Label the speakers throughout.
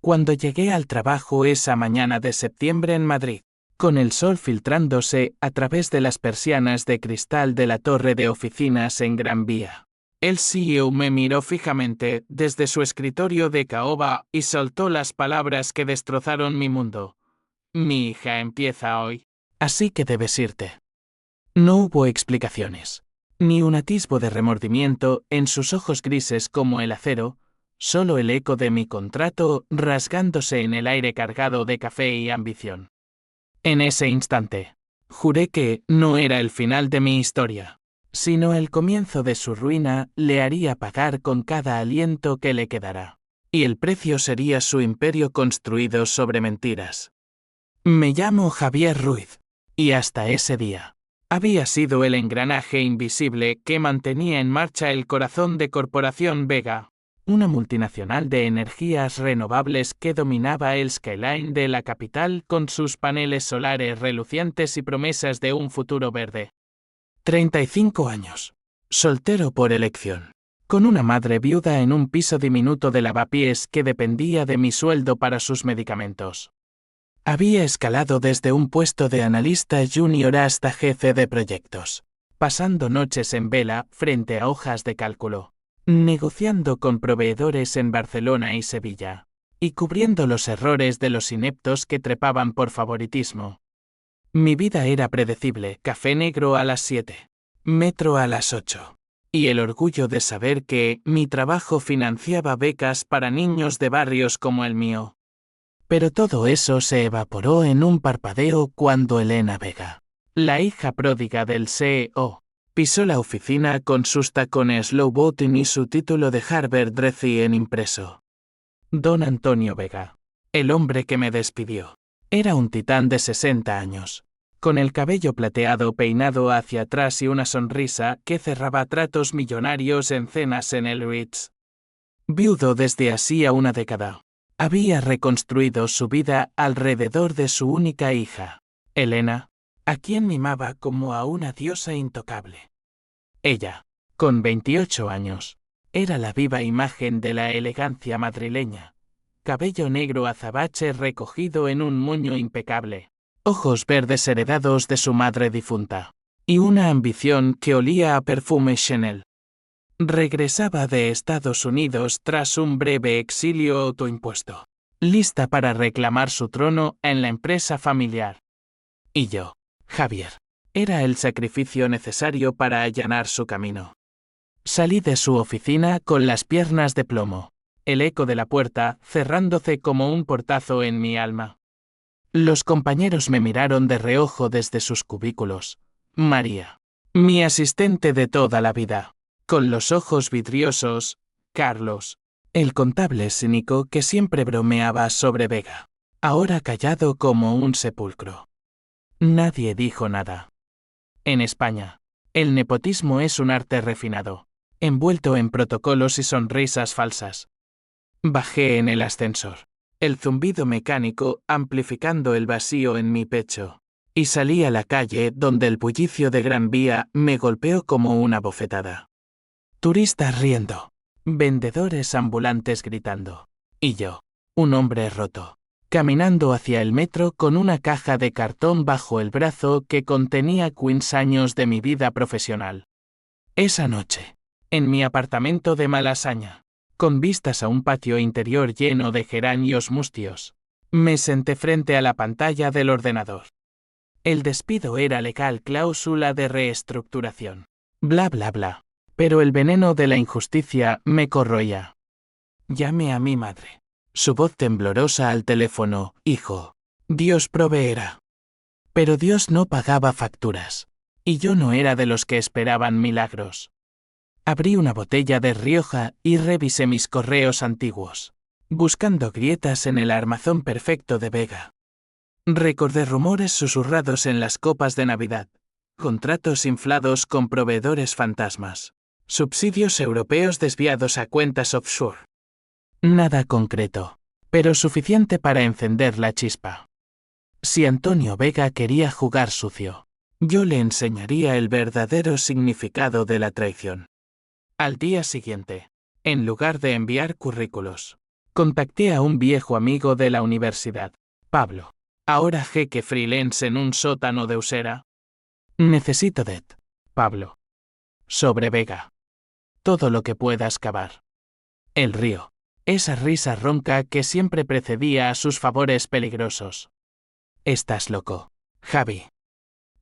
Speaker 1: Cuando llegué al trabajo esa mañana de septiembre en Madrid, con el sol filtrándose a través de las persianas de cristal de la torre de oficinas en Gran Vía, el CEO me miró fijamente desde su escritorio de caoba y soltó las palabras que destrozaron mi mundo. Mi hija empieza hoy, así que debes irte. No hubo explicaciones, ni un atisbo de remordimiento en sus ojos grises como el acero, solo el eco de mi contrato rasgándose en el aire cargado de café y ambición. En ese instante, juré que no era el final de mi historia, sino el comienzo de su ruina. Le haría pagar con cada aliento que le quedara, y el precio sería su imperio construido sobre mentiras. Me llamo Javier Ruiz, y hasta ese día había sido el engranaje invisible que mantenía en marcha el corazón de Corporación Vega, una multinacional de energías renovables que dominaba el skyline de la capital con sus paneles solares relucientes y promesas de un futuro verde. 35 años. Soltero por elección. Con una madre viuda en un piso diminuto de lavapiés que dependía de mi sueldo para sus medicamentos. Había escalado desde un puesto de analista junior hasta jefe de proyectos, pasando noches en vela frente a hojas de cálculo, negociando con proveedores en Barcelona y Sevilla, y cubriendo los errores de los ineptos que trepaban por favoritismo. Mi vida era predecible: café negro a las 7, metro a las 8, y el orgullo de saber que mi trabajo financiaba becas para niños de barrios como el mío. Pero todo eso se evaporó en un parpadeo cuando Elena Vega, la hija pródiga del CEO, pisó la oficina con sus tacones low bottom y su título de Harvard Dressy en impreso. Don Antonio Vega, el hombre que me despidió, era un titán de 60 años, con el cabello plateado peinado hacia atrás y una sonrisa que cerraba tratos millonarios en cenas en el Ritz. Viudo desde hacía una década, había reconstruido su vida alrededor de su única hija, Elena, a quien mimaba como a una diosa intocable. Ella, con 28 años, era la viva imagen de la elegancia madrileña: cabello negro azabache recogido en un moño impecable, ojos verdes heredados de su madre difunta, y una ambición que olía a perfume Chanel. Regresaba de Estados Unidos tras un breve exilio autoimpuesto, lista para reclamar su trono en la empresa familiar. Y yo, Javier, era el sacrificio necesario para allanar su camino. Salí de su oficina con las piernas de plomo, el eco de la puerta cerrándose como un portazo en mi alma. Los compañeros me miraron de reojo desde sus cubículos. María, mi asistente de toda la vida, con los ojos vidriosos; Carlos, el contable cínico que siempre bromeaba sobre Vega, ahora callado como un sepulcro. Nadie dijo nada. En España, el nepotismo es un arte refinado, envuelto en protocolos y sonrisas falsas. Bajé en el ascensor, el zumbido mecánico amplificando el vacío en mi pecho, y salí a la calle donde el bullicio de Gran Vía me golpeó como una bofetada. Turistas riendo, vendedores ambulantes gritando, y yo, un hombre roto, caminando hacia el metro con una caja de cartón bajo el brazo que contenía 15 años de mi vida profesional. Esa noche, en mi apartamento de Malasaña, con vistas a un patio interior lleno de geranios mustios, me senté frente a la pantalla del ordenador. El despido era legal, cláusula de reestructuración, bla bla bla, pero el veneno de la injusticia me corroía. Llamé a mi madre. Su voz temblorosa al teléfono: hijo, Dios proveerá. Pero Dios no pagaba facturas, y yo no era de los que esperaban milagros. Abrí una botella de Rioja y revisé mis correos antiguos, buscando grietas en el armazón perfecto de Vega. Recordé rumores susurrados en las copas de Navidad, contratos inflados con proveedores fantasmas, subsidios europeos desviados a cuentas offshore. Nada concreto, pero suficiente para encender la chispa. Si Antonio Vega quería jugar sucio, yo le enseñaría el verdadero significado de la traición. Al día siguiente, en lugar de enviar currículos, Contacté a un viejo amigo de la universidad, Pablo, ahora jeque freelance en un sótano de Usera. Necesito det, Pablo. Sobre Vega. Todo lo que puedas cavar. El río. Esa risa ronca que siempre precedía a sus favores peligrosos. Estás loco, Javi.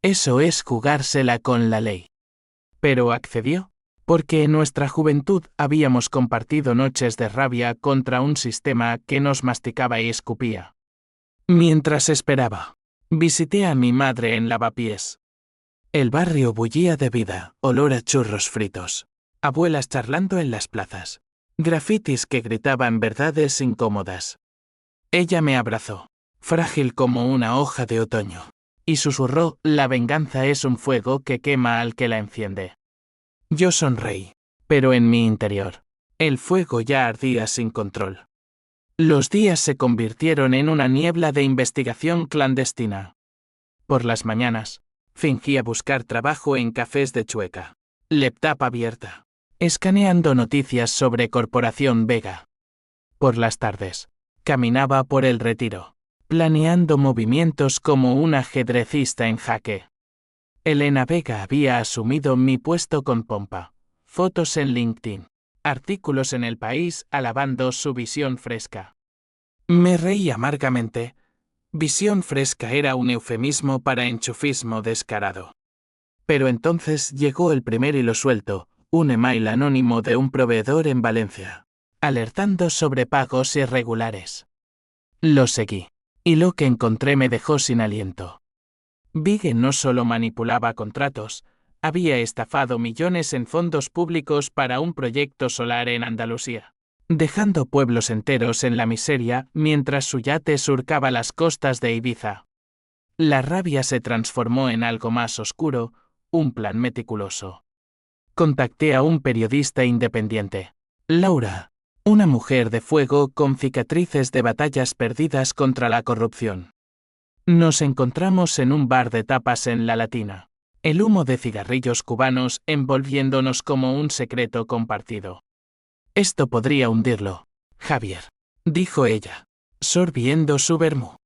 Speaker 1: Eso es jugársela con la ley. Pero accedió, porque en nuestra juventud habíamos compartido noches de rabia contra un sistema que nos masticaba y escupía. Mientras esperaba, visité a mi madre en Lavapiés. El barrio bullía de vida, olor a churros fritos. Abuelas charlando en las plazas. Grafitis que gritaban verdades incómodas. Ella me abrazó, frágil como una hoja de otoño, y susurró: la venganza es un fuego que quema al que la enciende. Yo sonreí, pero en mi interior, el fuego ya ardía sin control. Los días se convirtieron en una niebla de investigación clandestina. Por las mañanas, fingía buscar trabajo en cafés de Chueca, laptop abierta, escaneando noticias sobre Corporación Vega. Por las tardes, caminaba por el Retiro, planeando movimientos como un ajedrecista en jaque. Elena Vega había asumido mi puesto con pompa. Fotos en LinkedIn, artículos en El País alabando su visión fresca. Me reí amargamente. Visión fresca era un eufemismo para enchufismo descarado. Pero entonces llegó el primer hilo suelto, un email anónimo de un proveedor en Valencia, alertando sobre pagos irregulares. Lo seguí, y lo que encontré me dejó sin aliento. Vigue no solo manipulaba contratos, había estafado millones en fondos públicos para un proyecto solar en Andalucía, dejando pueblos enteros en la miseria mientras su yate surcaba las costas de Ibiza. La rabia se transformó en algo más oscuro, un plan meticuloso. Contacté a un periodista independiente, Laura, una mujer de fuego con cicatrices de batallas perdidas contra la corrupción. Nos encontramos en un bar de tapas en La Latina, el humo de cigarrillos cubanos envolviéndonos como un secreto compartido. Esto podría hundirlo, Javier, dijo ella, sorbiendo su vermú.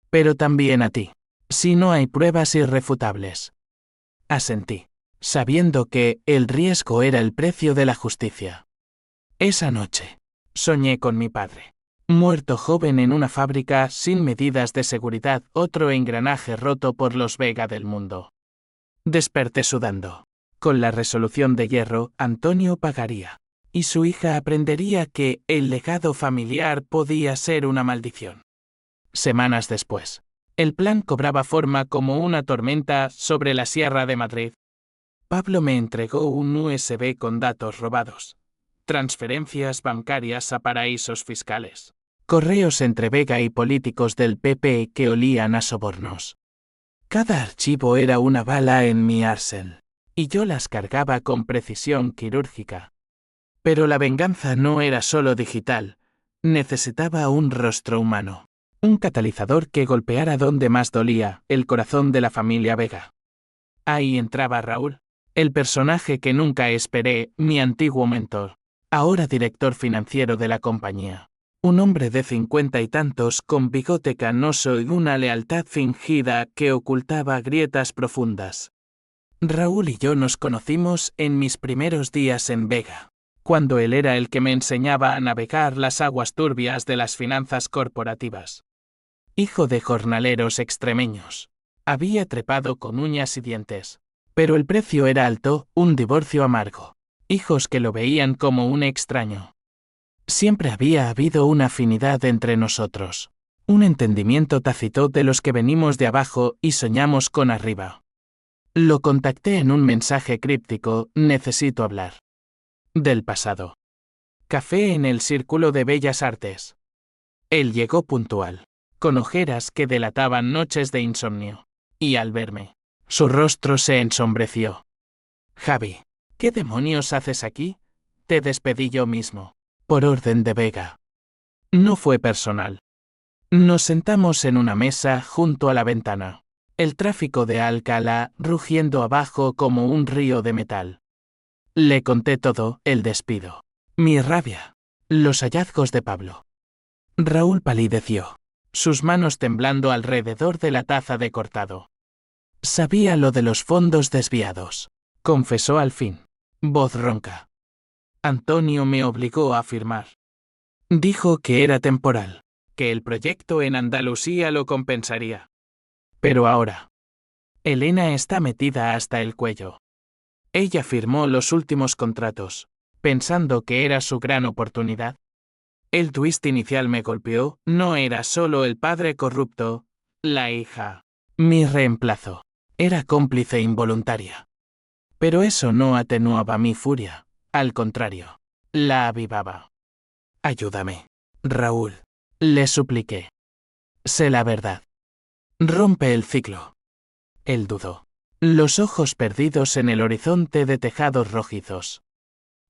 Speaker 1: Pero también a ti, si no hay pruebas irrefutables. Asentí, sabiendo que el riesgo era el precio de la justicia. Esa noche, soñé con mi padre, muerto joven en una fábrica sin medidas de seguridad, otro engranaje roto por los Vega del mundo. Desperté sudando. Con la resolución de hierro, Antonio pagaría, y su hija aprendería que el legado familiar podía ser una maldición. Semanas después, el plan cobraba forma como una tormenta sobre la Sierra de Madrid. Pablo me entregó un USB con datos robados, transferencias bancarias a paraísos fiscales, correos entre Vega y políticos del PP que olían a sobornos. Cada archivo era una bala en mi arsenal, y yo las cargaba con precisión quirúrgica. Pero la venganza no era solo digital, necesitaba un rostro humano, un catalizador que golpeara donde más dolía, el corazón de la familia Vega. Ahí entraba Raúl, el personaje que nunca esperé, mi antiguo mentor, ahora director financiero de la compañía. Un hombre de 50 y tantos con bigote canoso y una lealtad fingida que ocultaba grietas profundas. Raúl y yo nos conocimos en mis primeros días en Vega, cuando él era el que me enseñaba a navegar las aguas turbias de las finanzas corporativas. Hijo de jornaleros extremeños, había trepado con uñas y dientes, pero el precio era alto, un divorcio amargo, hijos que lo veían como un extraño. Siempre había habido una afinidad entre nosotros, un entendimiento tácito de los que venimos de abajo y soñamos con arriba. Lo contacté en un mensaje críptico: necesito hablar. Del pasado. Café en el Círculo de Bellas Artes. Él llegó puntual, con ojeras que delataban noches de insomnio, y al verme, su rostro se ensombreció. Javi, ¿qué demonios haces aquí? Te despedí yo mismo, por orden de Vega. No fue personal. Nos sentamos en una mesa junto a la ventana, el tráfico de Alcalá rugiendo abajo como un río de metal. Le conté todo: el despido, mi rabia, los hallazgos de Pablo, Raúl palideció, sus manos temblando alrededor de la taza de cortado. Sabía lo de los fondos desviados, confesó al fin, voz ronca. Antonio me obligó a firmar. Dijo que era temporal, que el proyecto en Andalucía lo compensaría. Pero ahora, Elena está metida hasta el cuello. Ella firmó los últimos contratos, pensando que era su gran oportunidad. El twist inicial me golpeó, no era solo el padre corrupto, la hija. Mi reemplazo. Era cómplice involuntaria. Pero eso no atenuaba mi furia, al contrario, la avivaba. Ayúdame, Raúl, le supliqué. Sé la verdad. Rompe el ciclo. Él dudó, los ojos perdidos en el horizonte de tejados rojizos.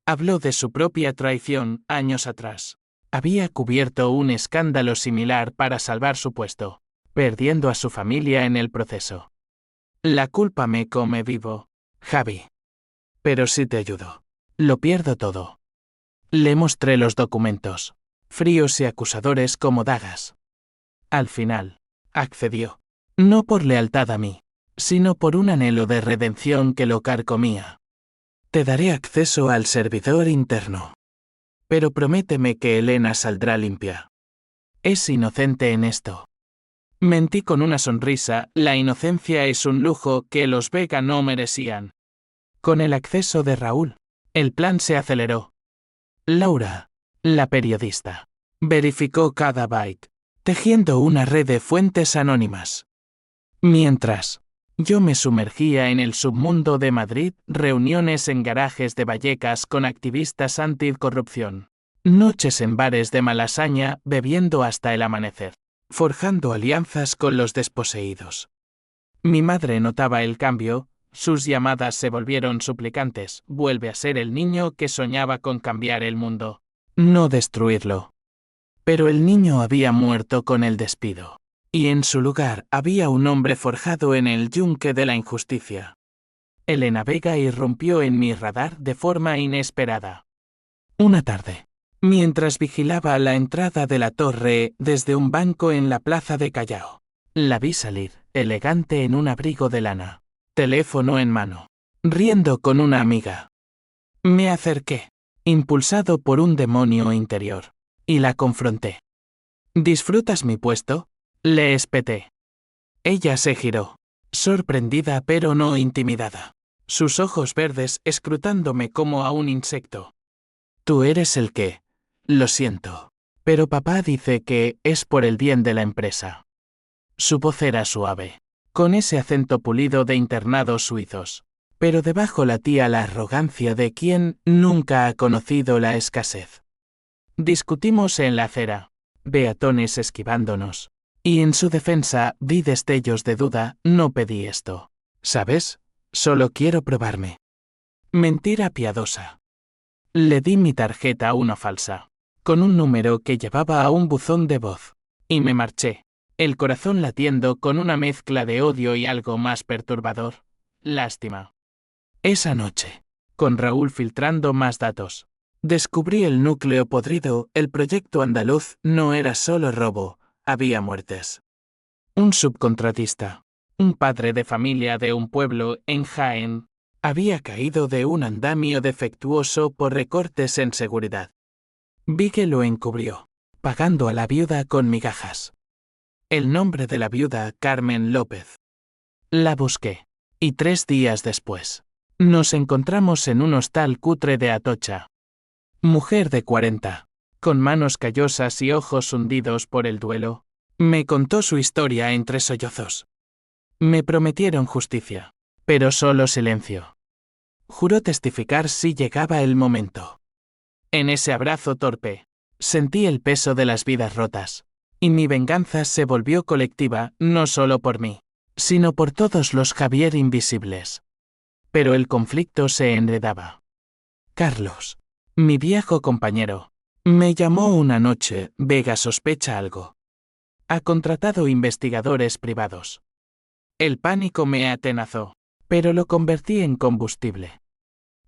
Speaker 1: Habló de su propia traición años atrás. Había cubierto un escándalo similar para salvar su puesto, perdiendo a su familia en el proceso. La culpa me come vivo, Javi. Pero si te ayudo, lo pierdo todo. Le mostré los documentos, fríos y acusadores como dagas. Al final, accedió, no por lealtad a mí, sino por un anhelo de redención que lo carcomía. Te daré acceso al servidor interno. Pero prométeme que Elena saldrá limpia. Es inocente en esto. Mentí con una sonrisa, la inocencia es un lujo que los Vega no merecían. Con el acceso de Raúl, el plan se aceleró. Laura, la periodista, verificó cada byte, tejiendo una red de fuentes anónimas. Mientras, yo me sumergía en el submundo de Madrid, reuniones en garajes de Vallecas con activistas anticorrupción, noches en bares de Malasaña bebiendo hasta el amanecer, forjando alianzas con los desposeídos. Mi madre notaba el cambio, sus llamadas se volvieron suplicantes, vuelve a ser el niño que soñaba con cambiar el mundo, no destruirlo. Pero el niño había muerto con el despido. Y en su lugar había un hombre forjado en el yunque de la injusticia. Elena Vega irrumpió en mi radar de forma inesperada. Una tarde, mientras vigilaba la entrada de la torre desde un banco en la plaza de Callao, la vi salir, elegante en un abrigo de lana, teléfono en mano, riendo con una amiga. Me acerqué, impulsado por un demonio interior, y la confronté. ¿Disfrutas mi puesto?, le espeté. Ella se giró, sorprendida pero no intimidada, sus ojos verdes escrutándome como a un insecto. Tú eres el que, lo siento, pero papá dice que es por el bien de la empresa. Su voz era suave, con ese acento pulido de internados suizos, pero debajo latía la arrogancia de quien nunca ha conocido la escasez. Discutimos en la acera, peatones esquivándonos. Y en su defensa vi destellos de duda, no pedí esto. ¿Sabes? Solo quiero probarme. Mentira piadosa. Le di mi tarjeta, una falsa, con un número que llevaba a un buzón de voz, y me marché, el corazón latiendo con una mezcla de odio y algo más perturbador, lástima. Esa noche, con Raúl filtrando más datos, descubrí el núcleo podrido, el proyecto andaluz no era solo robo. Había muertes. Un subcontratista, un padre de familia de un pueblo en Jaén, había caído de un andamio defectuoso por recortes en seguridad. Vi que lo encubrió, pagando a la viuda con migajas. El nombre de la viuda, Carmen López. La busqué, y 3 días después, nos encontramos en un hostal cutre de Atocha. Mujer de 40. Con manos callosas y ojos hundidos por el duelo, me contó su historia entre sollozos. Me prometieron justicia, pero solo silencio. Juró testificar si llegaba el momento. En ese abrazo torpe, sentí el peso de las vidas rotas, y mi venganza se volvió colectiva no solo por mí, sino por todos los Javier invisibles. Pero el conflicto se enredaba. Carlos, mi viejo compañero, me llamó una noche. Vega sospecha algo. Ha contratado investigadores privados. El pánico me atenazó, pero lo convertí en combustible.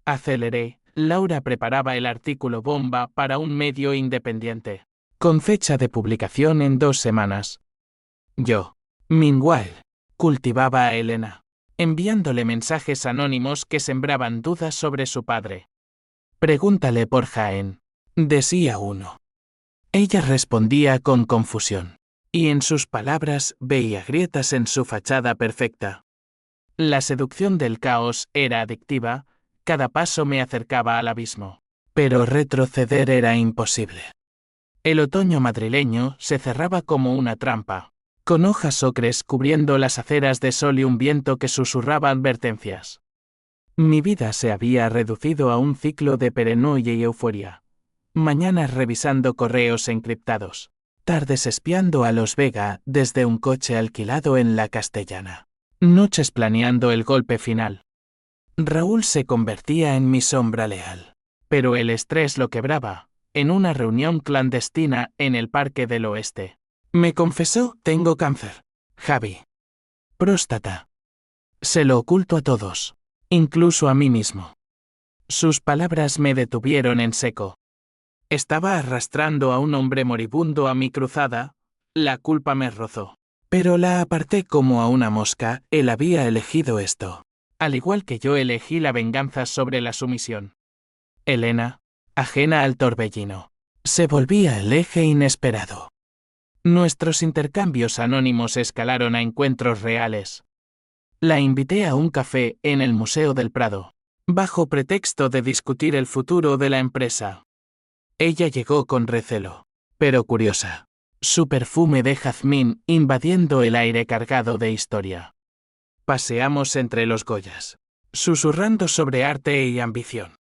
Speaker 1: Aceleré. Laura preparaba el artículo bomba para un medio independiente. con fecha de publicación en 2 semanas. Yo, meanwhile, cultivaba a Elena, enviándole mensajes anónimos que sembraban dudas sobre su padre. Pregúntale por Jaén, decía uno. Ella respondía con confusión, y en sus palabras veía grietas en su fachada perfecta. La seducción del caos era adictiva, cada paso me acercaba al abismo, pero retroceder era imposible. El otoño madrileño se cerraba como una trampa, con hojas ocres cubriendo las aceras de sol y un viento que susurraba advertencias. Mi vida se había reducido a un ciclo de paranoia y euforia. Mañanas revisando correos encriptados, tardes espiando a los Vega desde un coche alquilado en la Castellana, noches planeando el golpe final. Raúl se convertía en mi sombra leal, pero el estrés lo quebraba. En una reunión clandestina en el Parque del Oeste, me confesó: tengo cáncer, Javi. Próstata. Se lo oculto a todos, incluso a mí mismo. Sus palabras me detuvieron en seco. Estaba arrastrando a un hombre moribundo a mi cruzada, la culpa me rozó. Pero la aparté como a una mosca, él había elegido esto, al igual que yo elegí la venganza sobre la sumisión. Elena, ajena al torbellino, se volvía el eje inesperado. Nuestros intercambios anónimos escalaron a encuentros reales. La invité a un café en el Museo del Prado, bajo pretexto de discutir el futuro de la empresa. Ella llegó con recelo, pero curiosa, su perfume de jazmín invadiendo el aire cargado de historia. Paseamos entre los Goyas, susurrando sobre arte y ambición.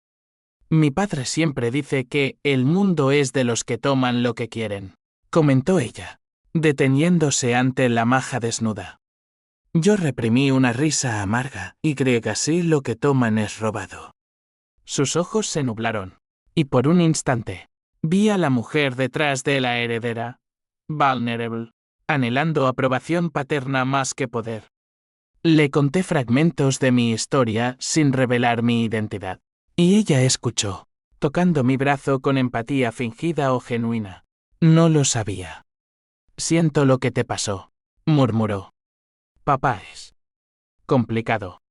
Speaker 1: Mi padre siempre dice que el mundo es de los que toman lo que quieren, comentó ella, deteniéndose ante la maja desnuda. Yo reprimí una risa amarga, y sí, lo que toman es robado. Sus ojos se nublaron, y por un instante, vi a la mujer detrás de la heredera, vulnerable, anhelando aprobación paterna más que poder. Le conté fragmentos de mi historia sin revelar mi identidad. Y ella escuchó, tocando mi brazo con empatía fingida o genuina. No lo sabía. Siento lo que te pasó, murmuró. Papá es complicado.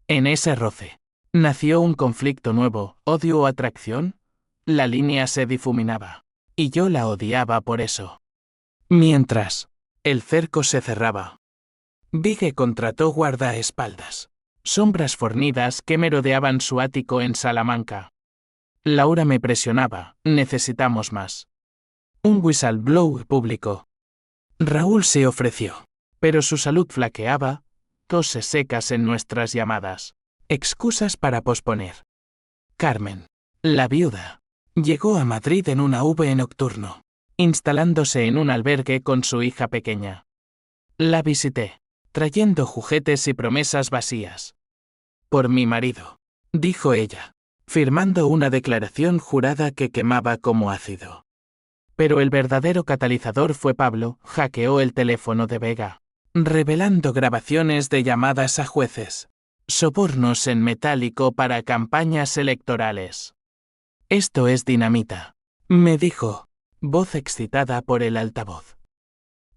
Speaker 1: En ese roce, nació un conflicto nuevo, odio o atracción. La línea se difuminaba, y yo la odiaba por eso. Mientras, el cerco se cerraba. Vigue contrató guardaespaldas. Sombras fornidas que merodeaban su ático en Salamanca. Laura me presionaba: necesitamos más. Un whistleblower público. Raúl se ofreció, pero su salud flaqueaba, toses secas en nuestras llamadas, excusas para posponer. Carmen, la viuda, llegó a Madrid en una V nocturno, instalándose en un albergue con su hija pequeña. La visité, trayendo juguetes y promesas vacías. Por mi marido, dijo ella, firmando una declaración jurada que quemaba como ácido. Pero el verdadero catalizador fue Pablo. Hackeó el teléfono de Vega, revelando grabaciones de llamadas a jueces, sobornos en metálico para campañas electorales. Esto es dinamita, me dijo, voz excitada por el altavoz.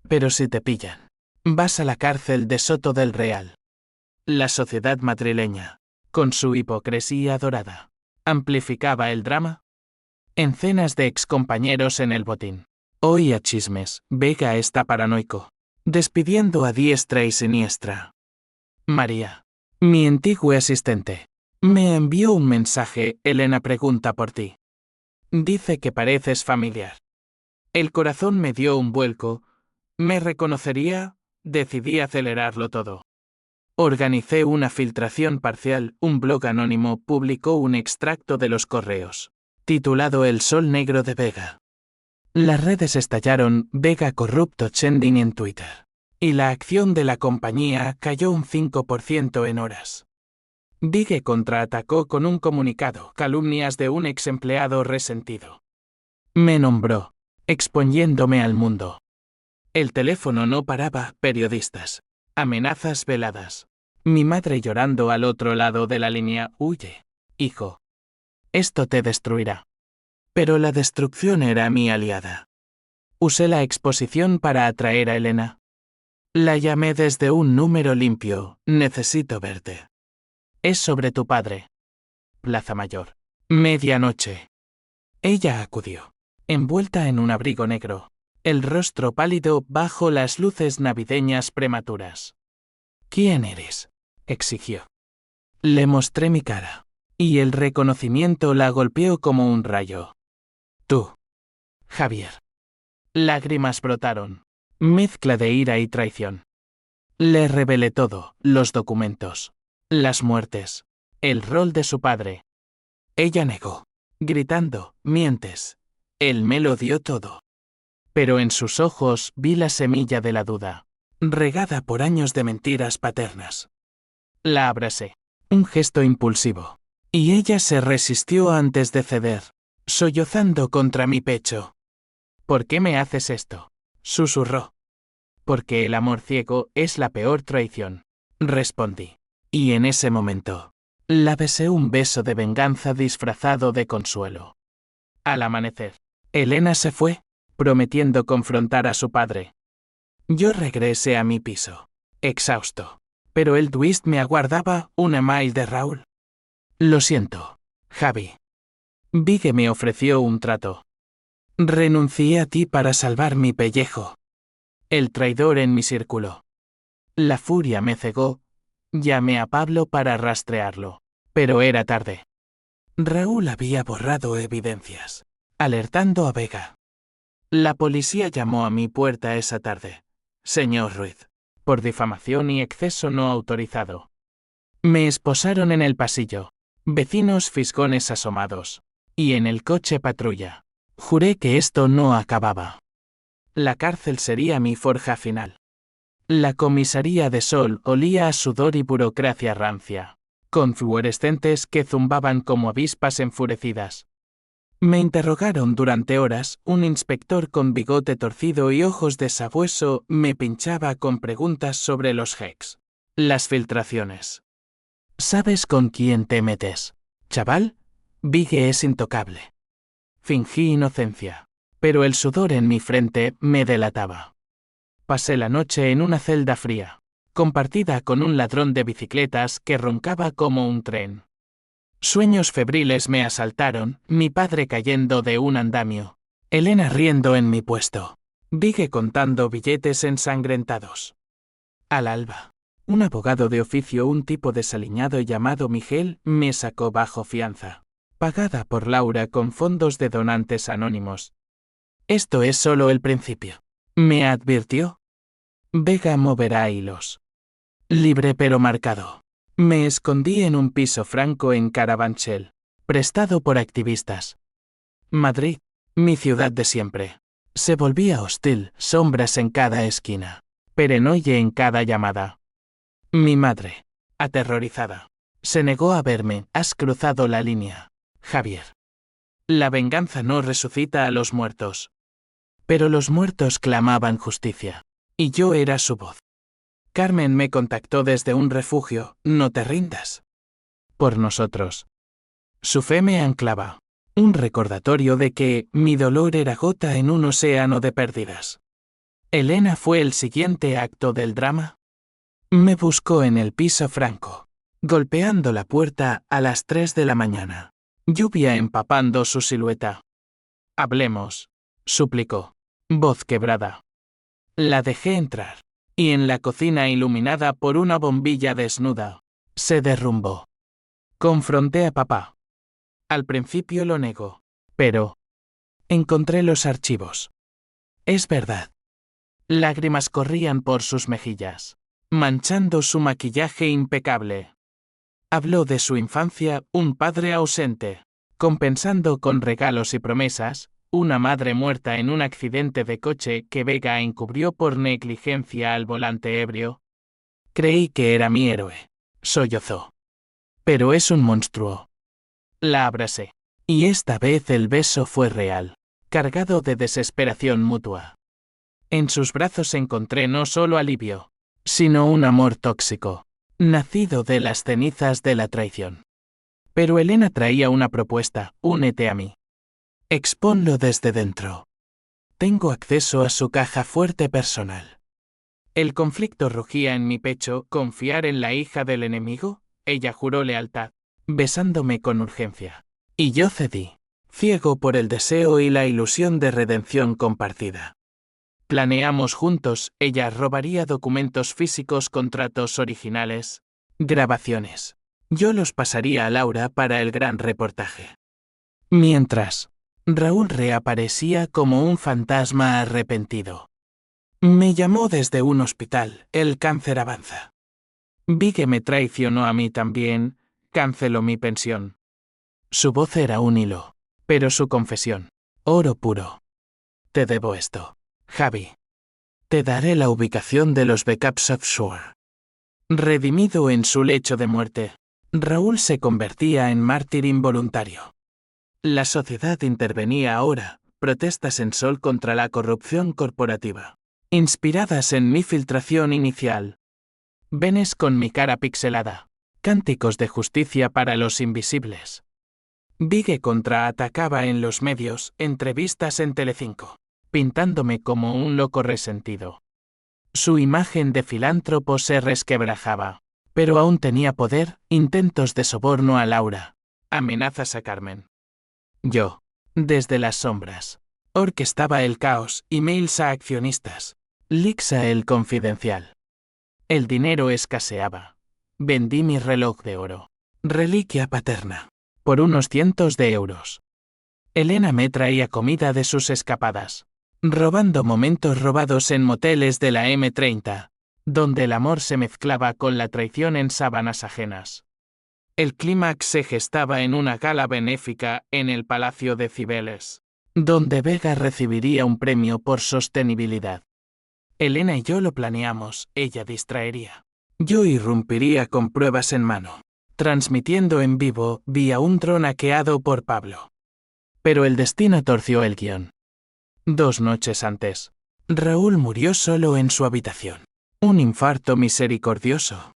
Speaker 1: Pero si te pillan, vas a la cárcel de Soto del Real. La sociedad madrileña, con su hipocresía dorada, amplificaba el drama. Escenas de excompañeros en el botín. Oía chismes. Vega está paranoico, despidiendo a diestra y siniestra. María, mi antigua asistente, me envió un mensaje. Elena pregunta por ti. Dice que pareces familiar. El corazón me dio un vuelco. ¿Me reconocería? Decidí acelerarlo todo. Organicé una filtración parcial. Un blog anónimo publicó un extracto de los correos, titulado El Sol Negro de Vega. Las redes estallaron. Vega corrupto trending en Twitter, y la acción de la compañía cayó un 5% en horas. Vigue contraatacó con un comunicado, calumnias de un ex empleado resentido. Me nombró, exponiéndome al mundo. El teléfono no paraba. Periodistas, amenazas veladas. Mi madre llorando al otro lado de la línea: huye, hijo. Esto te destruirá. Pero la destrucción era mi aliada. Usé la exposición para atraer a Elena. La llamé desde un número limpio. Necesito verte. Es sobre tu padre. Plaza Mayor. Medianoche. Ella acudió, envuelta en un abrigo negro, el rostro pálido bajo las luces navideñas prematuras. ¿Quién eres?, exigió. Le mostré mi cara, y el reconocimiento la golpeó como un rayo. Tú. Javier. Lágrimas brotaron, mezcla de ira y traición. Le revelé todo, los documentos, las muertes, el rol de su padre. Ella negó, gritando, mientes. Él me lo dio todo. Pero en sus ojos vi la semilla de la duda, regada por años de mentiras paternas. La abracé, un gesto impulsivo, y ella se resistió antes de ceder, sollozando contra mi pecho. ¿Por qué me haces esto?, susurró. Porque el amor ciego es la peor traición, respondí. Y en ese momento, la besé un beso de venganza disfrazado de consuelo. Al amanecer, Elena se fue, prometiendo confrontar a su padre. Yo regresé a mi piso, exhausto, pero el twist me aguardaba, un email de Raúl. Lo siento, Javi. Vi que me ofreció un trato. Renuncié a ti para salvar mi pellejo. El traidor en mi círculo. La furia me cegó. Llamé a Pablo para rastrearlo, pero era tarde. Raúl había borrado evidencias, alertando a Vega. La policía llamó a mi puerta esa tarde, señor Ruiz, por difamación y exceso no autorizado. Me esposaron en el pasillo, vecinos fisgones asomados, y en el coche patrulla. Juré que esto no acababa. La cárcel sería mi forja final. La comisaría de Sol olía a sudor y burocracia rancia, con fluorescentes que zumbaban como avispas enfurecidas. Me interrogaron durante horas, un inspector con bigote torcido y ojos de sabueso me pinchaba con preguntas sobre los hacks, las filtraciones. ¿Sabes con quién te metes, chaval? Vi que es intocable. Fingí inocencia, pero el sudor en mi frente me delataba. Pasé la noche en una celda fría, compartida con un ladrón de bicicletas que roncaba como un tren. Sueños febriles me asaltaron, mi padre cayendo de un andamio, Elena riendo en mi puesto, Vigue contando billetes ensangrentados. Al alba, un abogado de oficio, un tipo desaliñado llamado Miguel, me sacó bajo fianza, pagada por Laura con fondos de donantes anónimos. Esto es solo el principio, me advirtió. Vega moverá hilos. Libre pero marcado. Me escondí en un piso franco en Carabanchel, prestado por activistas. Madrid, mi ciudad de siempre, se volvía hostil, sombras en cada esquina, perenoye en cada llamada. Mi madre, aterrorizada, se negó a verme. Has cruzado la línea, Javier. La venganza no resucita a los muertos. Pero los muertos clamaban justicia. Y yo era su voz. Carmen me contactó desde un refugio, no te rindas. Por nosotros. Su fe me anclaba, un recordatorio de que mi dolor era gota en un océano de pérdidas. Elena fue el siguiente acto del drama. Me buscó en el piso franco, golpeando la puerta a las 3 de la mañana, lluvia empapando su silueta. Hablemos, suplicó, voz quebrada. La dejé entrar, y en la cocina iluminada por una bombilla desnuda, se derrumbó. Confronté a papá. Al principio lo negó, pero encontré los archivos. Es verdad. Lágrimas corrían por sus mejillas, manchando su maquillaje impecable. Habló de su infancia, un padre ausente, compensando con regalos y promesas, una madre muerta en un accidente de coche que Vega encubrió por negligencia al volante ebrio. Creí que era mi héroe, sollozó. Pero es un monstruo. La abracé. Y esta vez el beso fue real, cargado de desesperación mutua. En sus brazos encontré no solo alivio, sino un amor tóxico, nacido de las cenizas de la traición. Pero Elena traía una propuesta, únete a mí. Exponlo desde dentro. Tengo acceso a su caja fuerte personal. El conflicto rugía en mi pecho. ¿Confiar en la hija del enemigo? Ella juró lealtad, besándome con urgencia. Y yo cedí, ciego por el deseo y la ilusión de redención compartida. Planeamos juntos. Ella robaría documentos físicos, contratos originales, grabaciones. Yo los pasaría a Laura para el gran reportaje. Mientras, Raúl reaparecía como un fantasma arrepentido. Me llamó desde un hospital. El cáncer avanza. Vi que me traicionó a mí también. Canceló mi pensión. Su voz era un hilo, pero su confesión, oro puro. Te debo esto, Javi. Te daré la ubicación de los backups offshore. Redimido en su lecho de muerte, Raúl se convertía en mártir involuntario. La sociedad intervenía ahora. Protestas en Sol contra la corrupción corporativa, inspiradas en mi filtración inicial. Venes con mi cara pixelada. Cánticos de justicia para los invisibles. Vigue contraatacaba en los medios. Entrevistas en Telecinco, pintándome como un loco resentido. Su imagen de filántropo se resquebrajaba, pero aún tenía poder. Intentos de soborno a Laura, amenazas a Carmen. Yo, desde las sombras, orquestaba el caos. Emails a accionistas, leaks a El Confidencial. El dinero escaseaba. Vendí mi reloj de oro, reliquia paterna, por unos cientos de euros. Elena me traía comida de sus escapadas, robando momentos robados en moteles de la M30, donde el amor se mezclaba con la traición en sábanas ajenas. El clímax se gestaba en una gala benéfica en el Palacio de Cibeles, donde Vega recibiría un premio por sostenibilidad. Elena y yo lo planeamos. Ella distraería. Yo irrumpiría con pruebas en mano, transmitiendo en vivo vía un dron hackeado por Pablo. Pero el destino torció el guión. 2 noches antes, Raúl murió solo en su habitación. Un infarto misericordioso.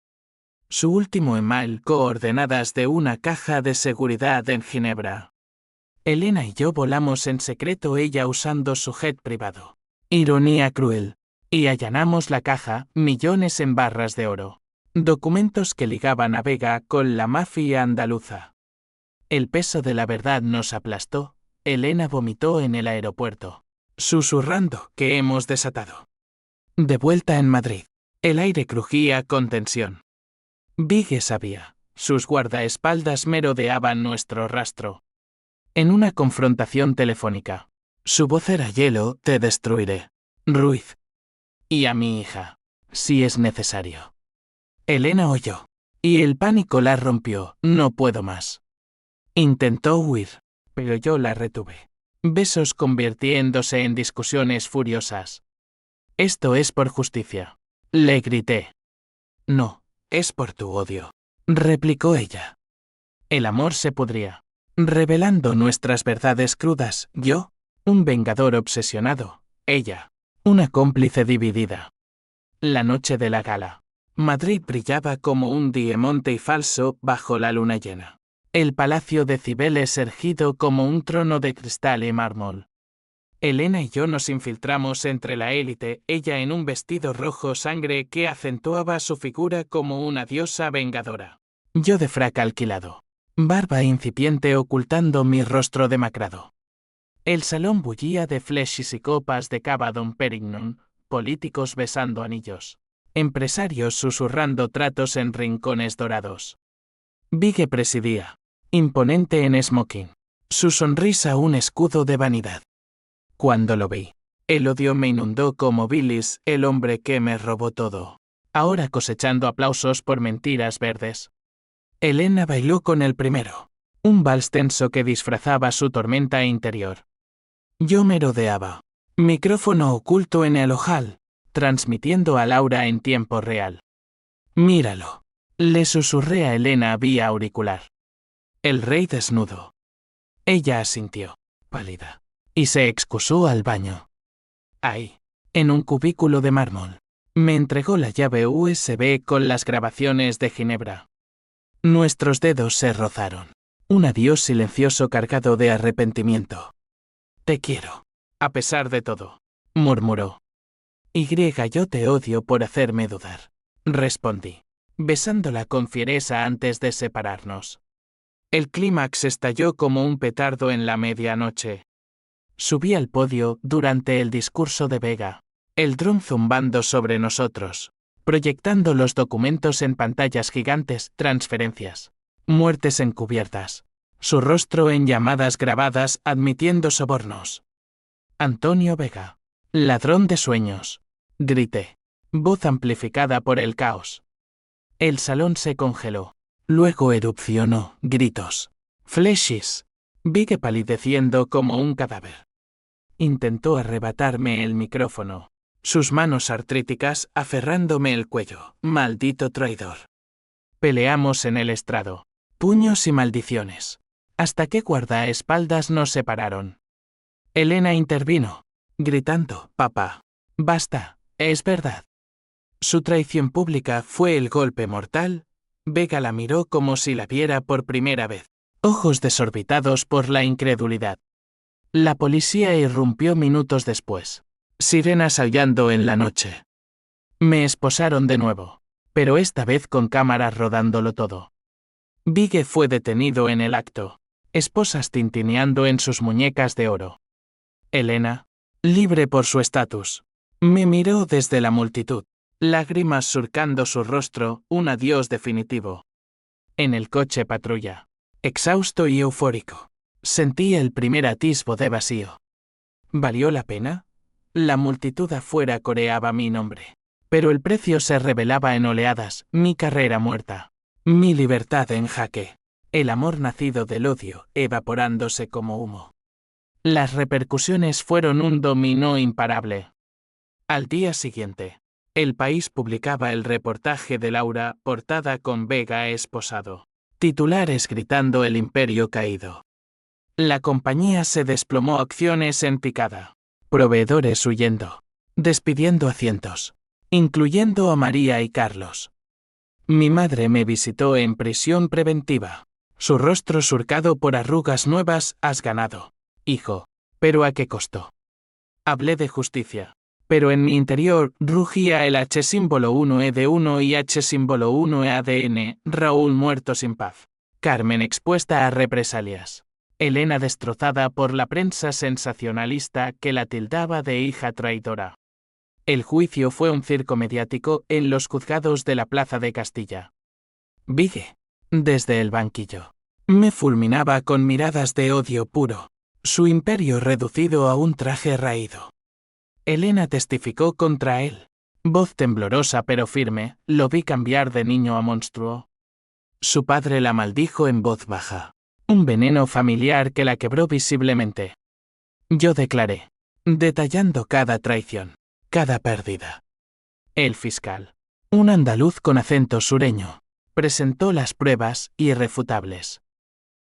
Speaker 1: Su último email: coordenadas de una caja de seguridad en Ginebra. Elena y yo volamos en secreto, ella usando su jet privado. Ironía cruel. Y allanamos la caja. Millones en barras de oro. Documentos que ligaban a Vega con la mafia andaluza. El peso de la verdad nos aplastó. Elena vomitó en el aeropuerto, susurrando que hemos desatado. De vuelta en Madrid, el aire crujía con tensión. Vigue sabía. Sus guardaespaldas merodeaban nuestro rastro. En una confrontación telefónica, su voz era hielo: te destruiré, Ruiz. Y a mi hija, si es necesario. Elena oyó, y el pánico la rompió. No puedo más. Intentó huir, pero yo la retuve. Besos convirtiéndose en discusiones furiosas. Esto es por justicia, le grité. No, es por tu odio, replicó ella. El amor se pudría, revelando nuestras verdades crudas. Yo, un vengador obsesionado. Ella, una cómplice dividida. La noche de la gala. Madrid brillaba como un diamante falso bajo la luna llena. El Palacio de Cibeles erguido como un trono de cristal y mármol. Elena y yo nos infiltramos entre la élite, ella en un vestido rojo sangre que acentuaba su figura como una diosa vengadora. Yo de frac alquilado, barba incipiente ocultando mi rostro demacrado. El salón bullía de flechas y copas de cava Dom Perignon, políticos besando anillos, empresarios susurrando tratos en rincones dorados. Vigue presidía, imponente en smoking, su sonrisa un escudo de vanidad. Cuando lo vi, el odio me inundó como bilis, el hombre que me robó todo, ahora cosechando aplausos por mentiras verdes. Elena bailó con el primero, un vals tenso que disfrazaba su tormenta interior. Yo merodeaba, micrófono oculto en el ojal, transmitiendo a Laura en tiempo real. Míralo, le susurré a Elena vía auricular. El rey desnudo. Ella asintió, pálida, y se excusó al baño. Ahí, en un cubículo de mármol, me entregó la llave USB con las grabaciones de Ginebra. Nuestros dedos se rozaron. Un adiós silencioso cargado de arrepentimiento. Te quiero, A pesar de todo, murmuró. Yo te odio por hacerme dudar, respondí, besándola con fiereza antes de separarnos. El clímax estalló como un petardo en la medianoche. Subí al podio durante el discurso de Vega, el dron zumbando sobre nosotros, proyectando los documentos en pantallas gigantes, transferencias, muertes encubiertas, su rostro en llamadas grabadas admitiendo sobornos. Antonio Vega, ladrón de sueños, grité, voz amplificada por el caos. El salón se congeló. Luego erupcionó, gritos, flashes. Vi que palideciendo como un cadáver. Intentó arrebatarme el micrófono, sus manos artríticas aferrándome el cuello. Maldito traidor. Peleamos en el estrado, puños y maldiciones, hasta que guardaespaldas nos separaron. Elena intervino, gritando, papá, basta, es verdad. Su traición pública fue el golpe mortal. Vega la miró como si la viera por primera vez, ojos desorbitados por la incredulidad. La policía irrumpió minutos después, sirenas aullando en la noche. Me esposaron de nuevo, pero esta vez con cámaras rodándolo todo. Vigue fue detenido en el acto, esposas tintineando en sus muñecas de oro. Elena, libre por su estatus, me miró desde la multitud. Lágrimas surcando su rostro, un adiós definitivo. En el coche patrulla, exhausto y eufórico, sentí el primer atisbo de vacío. ¿Valió la pena? La multitud afuera coreaba mi nombre, pero el precio se revelaba en oleadas, mi carrera muerta, mi libertad en jaque, el amor nacido del odio evaporándose como humo. Las repercusiones fueron un dominó imparable. Al día siguiente, El País publicaba el reportaje de Laura, portada con Vega esposado. Titulares gritando el imperio caído. La compañía se desplomó, acciones en picada. Proveedores huyendo. Despidiendo a cientos. Incluyendo a María y Carlos. Mi madre me visitó en prisión preventiva. Su rostro surcado por arrugas nuevas. Has ganado, hijo. ¿Pero a qué costo? Hablé de justicia. Pero en mi interior rugía el H símbolo 1E de 1 y H símbolo 1E ADN, Raúl muerto sin paz. Carmen expuesta a represalias. Elena destrozada por la prensa sensacionalista que la tildaba de hija traidora. El juicio fue un circo mediático en los juzgados de la Plaza de Castilla. Vigue, desde el banquillo, me fulminaba con miradas de odio puro, su imperio reducido a un traje raído. Elena testificó contra él. Voz temblorosa pero firme, lo vi cambiar de niño a monstruo. Su padre la maldijo en voz baja. Un veneno familiar que la quebró visiblemente. Yo declaré, detallando cada traición, cada pérdida. El fiscal, un andaluz con acento sureño, presentó las pruebas irrefutables.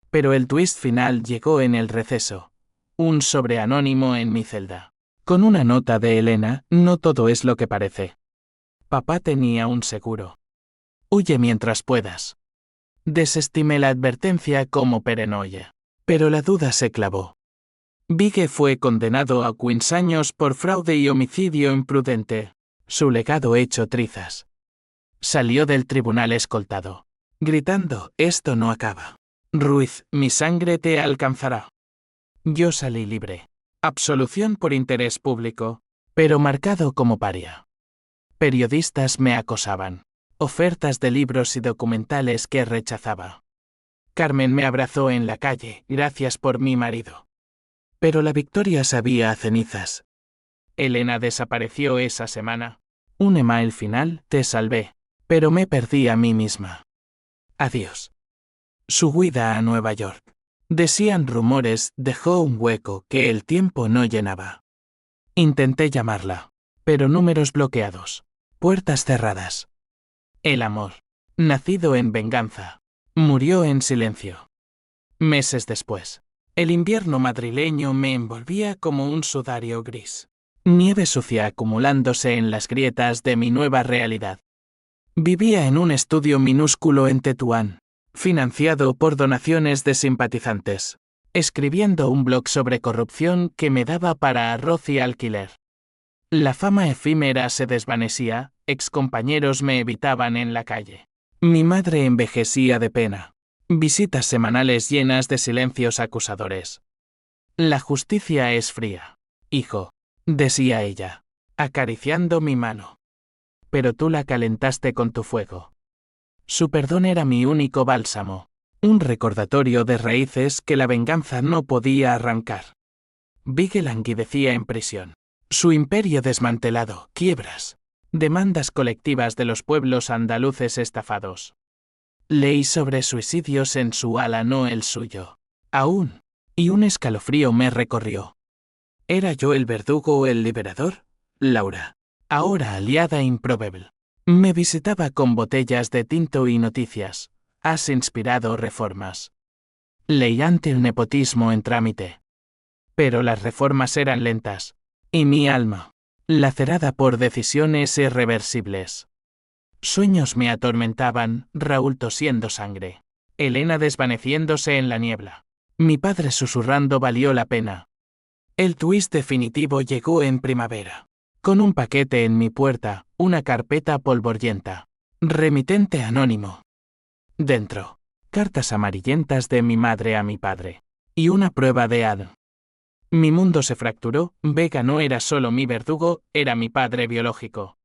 Speaker 1: Pero el twist final llegó en el receso. Un sobre anónimo en mi celda. Con una nota de Elena, no todo es lo que parece. Papá tenía un seguro. Huye mientras puedas. Desestimé la advertencia como perenoia. Pero la duda se clavó. Vigue fue condenado a 15 años por fraude y homicidio imprudente. Su legado hecho trizas. Salió del tribunal escoltado, gritando, esto no acaba. Ruiz, mi sangre te alcanzará. Yo salí libre. Absolución por interés público, pero marcado como paria. Periodistas me acosaban. Ofertas de libros y documentales que rechazaba. Carmen me abrazó en la calle, gracias por mi marido. Pero la victoria sabía a cenizas. Elena desapareció esa semana. Un email final, te salvé, pero me perdí a mí misma. Adiós. Su huida a Nueva York. Decían rumores, dejó un hueco que el tiempo no llenaba. Intenté llamarla, pero números bloqueados, puertas cerradas. El amor, nacido en venganza, murió en silencio. Meses después, el invierno madrileño me envolvía como un sudario gris. Nieve sucia acumulándose en las grietas de mi nueva realidad. Vivía en un estudio minúsculo en Tetuán, financiado por donaciones de simpatizantes. escribiendo un blog sobre corrupción que me daba para arroz y alquiler. La fama efímera se desvanecía, excompañeros me evitaban en la calle. Mi madre envejecía de pena. Visitas semanales llenas de silencios acusadores. La justicia es fría, hijo, decía ella, acariciando mi mano. Pero tú la calentaste con tu fuego. Su perdón era mi único bálsamo, un recordatorio de raíces que la venganza no podía arrancar. Vi que languidecía en prisión. Su imperio desmantelado, quiebras, demandas colectivas de los pueblos andaluces estafados. Leí sobre suicidios en su ala, no el suyo. Aún, y un escalofrío me recorrió. ¿Era yo el verdugo o el liberador? Laura, ahora aliada improbable, me visitaba con botellas de tinto y noticias. Has inspirado reformas. Leí ante el nepotismo en trámite. Pero las reformas eran lentas. Y mi alma, lacerada por decisiones irreversibles. Sueños me atormentaban, Raúl tosiendo sangre. Elena desvaneciéndose en la niebla. Mi padre susurrando valió la pena. El twist definitivo llegó en primavera. Con un paquete en mi puerta, una carpeta polvorienta. Remitente anónimo. Dentro, cartas amarillentas de mi madre a mi padre. Y una prueba de ADN. Mi mundo se fracturó, Vega no era solo mi verdugo, era mi padre biológico.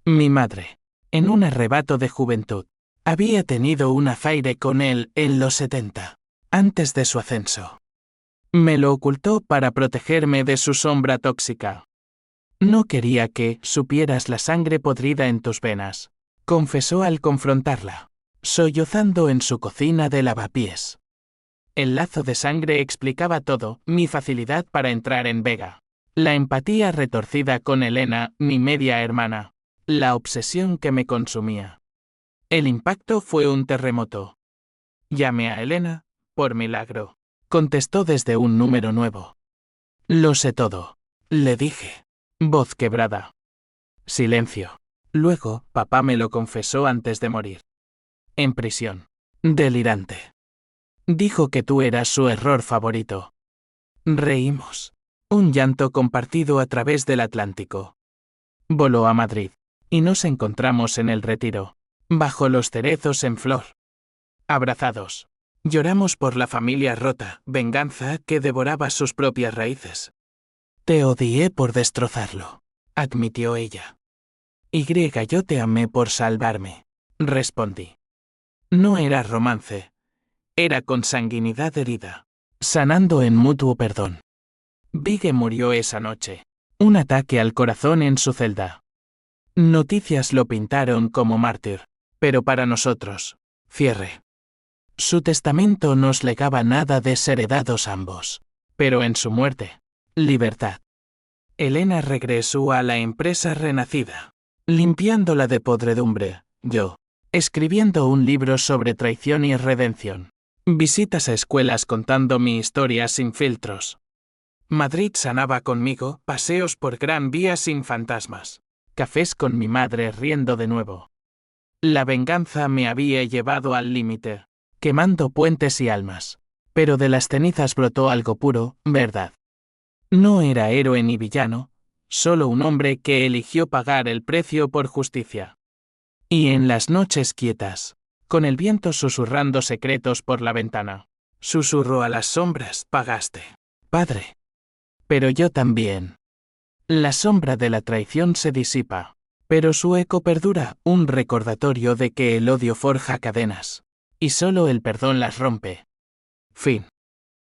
Speaker 1: Mi madre, en un arrebato de juventud, había tenido un affaire con él en los 70, antes de su ascenso. Me lo ocultó para protegerme de su sombra tóxica. No quería que supieras la sangre podrida en tus venas, confesó al confrontarla, sollozando en su cocina de lavapiés. El lazo de sangre explicaba todo, mi facilidad para entrar en Vega. La empatía retorcida con Elena, mi media hermana. La obsesión que me consumía. El impacto fue un terremoto. Llamé a Elena, por milagro. Contestó desde un número nuevo. Lo sé todo, le dije. Voz quebrada. Silencio. Luego, papá me lo confesó antes de morir. En prisión. Delirante. Dijo que tú eras su error favorito. Reímos. Un llanto compartido a través del Atlántico. Voló a Madrid, y nos encontramos en el Retiro, bajo los cerezos en flor. Abrazados. Lloramos por la familia rota, venganza que devoraba sus propias raíces. Te odié por destrozarlo, admitió ella. Y yo te amé por salvarme, respondí. No era romance. Era consanguinidad herida, sanando en mutuo perdón. Vigue murió esa noche. Un ataque al corazón en su celda. Noticias lo pintaron como mártir, pero para nosotros, cierre. Su testamento nos legaba nada desheredados ambos, pero en su muerte, libertad. Elena regresó a la empresa renacida, limpiándola de podredumbre, yo, escribiendo un libro sobre traición y redención. Visitas a escuelas contando mi historia sin filtros. Madrid sanaba conmigo, paseos por Gran Vía sin fantasmas. Cafés con mi madre riendo de nuevo. La venganza me había llevado al límite, quemando puentes y almas. Pero de las cenizas brotó algo puro, verdad. No era héroe ni villano, solo un hombre que eligió pagar el precio por justicia. Y en las noches quietas, con el viento susurrando secretos por la ventana, susurró a las sombras, pagaste, padre. Pero yo también. La sombra de la traición se disipa, pero su eco perdura, un recordatorio de que el odio forja cadenas, y solo el perdón las rompe. Fin.